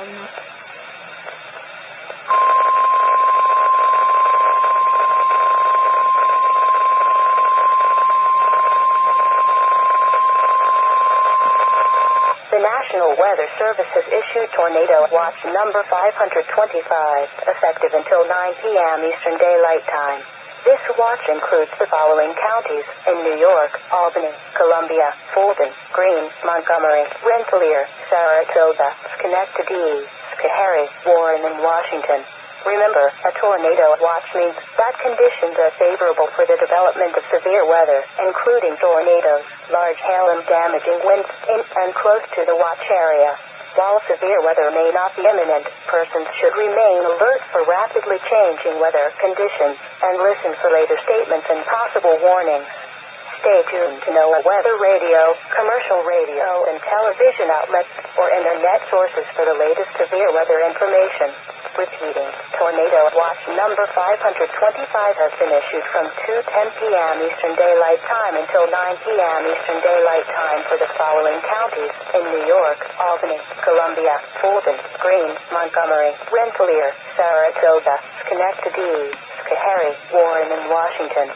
ります。The National Weather Service has issued Tornado Watch number 525, effective until 9 p.m. Eastern Daylight Time. This watch includes the following counties in New York: Albany, Columbia, Fulton, Greene, Montgomery, Rensselaer, Saratoga, Schenectady, Schoharie, Warren, and Washington. Remember, a tornado watch means that conditions are favorable for the development of severe weather, including tornadoes, large hail, and damaging winds in and close to the watch area. While severe weather may not be imminent, persons should remain alert for rapidly changing weather conditions and listen for later statements and possible warnings. Stay tuned to NOAA Weather Radio, commercial radio, and television outlets or internet sources for the latest severe weather information. Repeating, Tornado Watch number 525 has been issued from 2:10 p.m. Eastern Daylight Time until 9 p.m. Eastern Daylight Time for the following counties in New York: Albany, Columbia, Fulton, Greene, Montgomery, Rensselaer, Saratoga, Schenectady, Schoharie, Warren, and Washington.